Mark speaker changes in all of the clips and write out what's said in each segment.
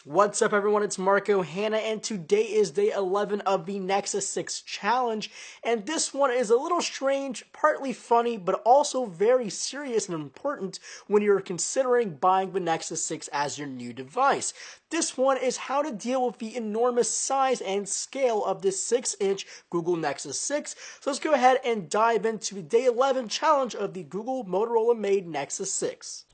Speaker 1: What's up everyone, it's Marco Hanna, and today is day 11 of the Nexus 6 challenge, and this one is a little strange, partly funny, but also very serious and important when you're considering buying the Nexus 6 as your new device. This one is how to deal with the enormous size and scale of this 6-inch Google Nexus 6. So let's go ahead and dive into the day 11 challenge of the Google Motorola made Nexus 6.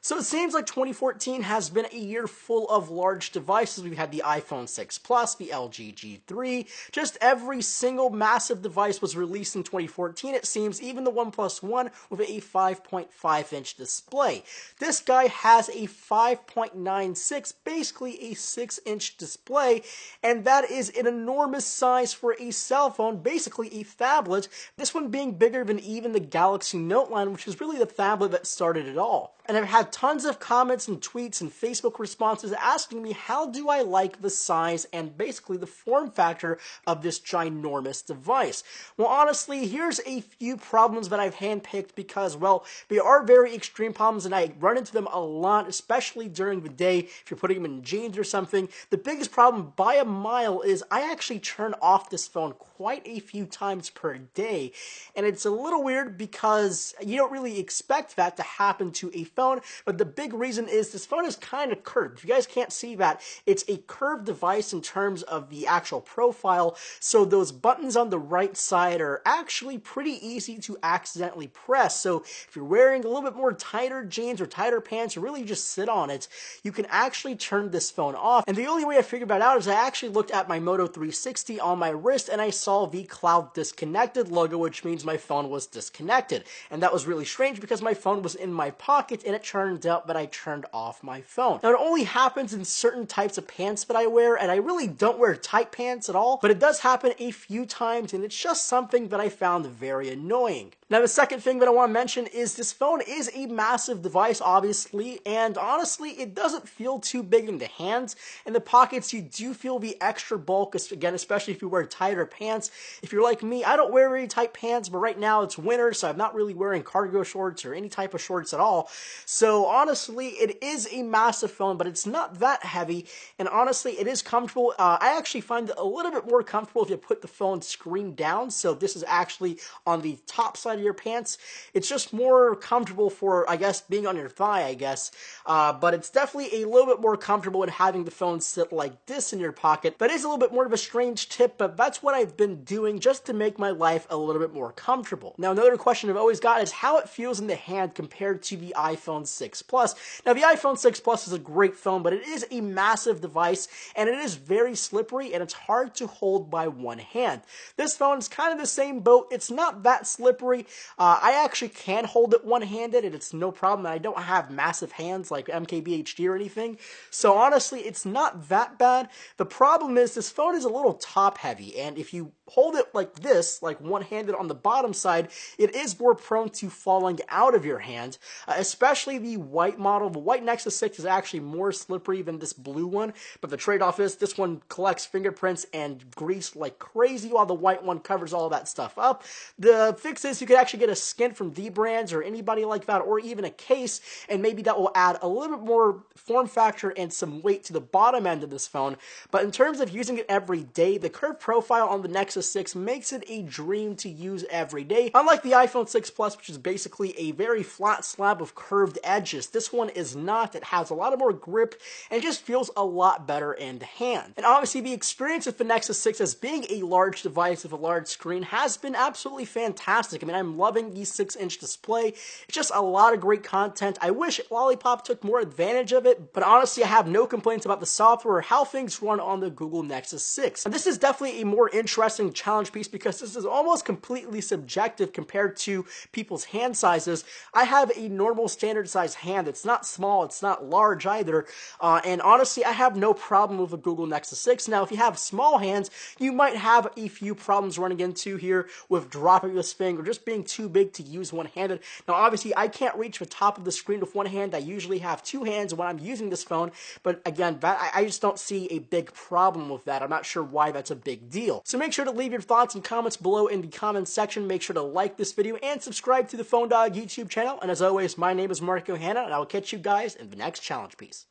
Speaker 1: So it seems like 2014 has been a year full of large devices. We've had the iPhone 6 Plus, the LG G3, just every single massive device was released in 2014, it seems, even the OnePlus One with a 5.5-inch display. This guy has a 5.96, basically a 6-inch display, and that is an enormous size for a cell phone, basically a phablet, this one being bigger than even the Galaxy Note line, which is really the phablet that started it all. And I've had tons of comments and tweets and Facebook responses asking me how do I like the size and basically the form factor of this ginormous device. Well, honestly, here's a few problems that I've handpicked because, well, they are very extreme problems and I run into them a lot, especially during the day if you're putting them in jeans or something. The biggest problem by a mile is I actually turn off this phone quite a few times per day, and it's a little weird because you don't really expect that to happen to a phone, but the big reason is this phone is kind of curved. If you guys can't see that, it's a curved device in terms of the actual profile, so those buttons on the right side are actually pretty easy to accidentally press. So if you're wearing a little bit more tighter jeans or tighter pants or really just sit on it, you can actually turn this phone off. And the only way I figured that out is I actually looked at my Moto 360 on my wrist and I saw the cloud disconnected logo, which means my phone was disconnected. And that was really strange because my phone was in my pocket and it turned out that I turned off my phone. Now, it only happens in certain types of pants that I wear, and I really don't wear tight pants at all, but it does happen a few times, and it's just something that I found very annoying. Now, the second thing that I want to mention is this phone is a massive device, obviously, and honestly, it doesn't feel too big in the hands. In the pockets, you do feel the extra bulk, again, especially if you wear tighter pants. If you're like me, I don't wear very tight pants, but right now it's winter, so I'm not really wearing cargo shorts or any type of shorts at all. So honestly, it is a massive phone, but it's not that heavy, and honestly, it is comfortable. I actually find it a little bit more comfortable if you put the phone screen down, so this is actually on the top side of your pants. It's just more comfortable for, I guess, being on your thigh, I guess, but it's definitely a little bit more comfortable in having the phone sit like this in your pocket. That is a little bit more of a strange tip, but that's what I've been doing just to make my life a little bit more comfortable. Now, another question I've always got is how it feels in the hand compared to the iPhone 6 Plus. Now, the iPhone 6 Plus is a great phone, but it is a massive device, and it is very slippery, and it's hard to hold by one hand. This phone is kind of the same boat. It's not that slippery. I actually can hold it one-handed, and it's no problem. I don't have massive hands like MKBHD or anything, so honestly, it's not that bad. The problem is this phone is a little top-heavy, and if you hold it like this, like one-handed on the bottom side, it is more prone to falling out of your hand, especially the white model. The white Nexus 6 is actually more slippery than this blue one, but the trade-off is this one collects fingerprints and grease like crazy while the white one covers all that stuff up. The fix is you could actually get a skin from D-Brands or anybody like that, or even a case, and maybe that will add a little bit more form factor and some weight to the bottom end of this phone. But in terms of using it every day, the curved profile on the Nexus 6 makes it a dream to use every day. Unlike the iPhone 6 Plus, which is basically a very flat slab of curved edges, this one is not. It has a lot more grip and just feels a lot better in the hand. And obviously, the experience with the Nexus 6 as being a large device with a large screen has been absolutely fantastic. I mean, I'm loving the 6-inch display. It's just a lot of great content. I wish Lollipop took more advantage of it, but honestly, I have no complaints about the software or how things run on the Google Nexus 6. And this is definitely a more interesting challenge piece because this is almost completely subjective compared to people's hand sizes. I have a normal standard size hand. It's not small, it's not large either, and honestly, I have no problem with a Google Nexus 6. Now, if you have small hands, you might have a few problems running into here with dropping this thing or just being too big to use one-handed. Now, obviously, I can't reach the top of the screen with one hand. I usually have two hands when I'm using this phone, but again, I just don't see a big problem with that. I'm not sure why that's a big deal. So make sure to leave your thoughts and comments below in the comments section. Make sure to like this video and subscribe to the Phone Dog YouTube channel. And as always, my name is Marco Hanna, and I will catch you guys in the next challenge piece.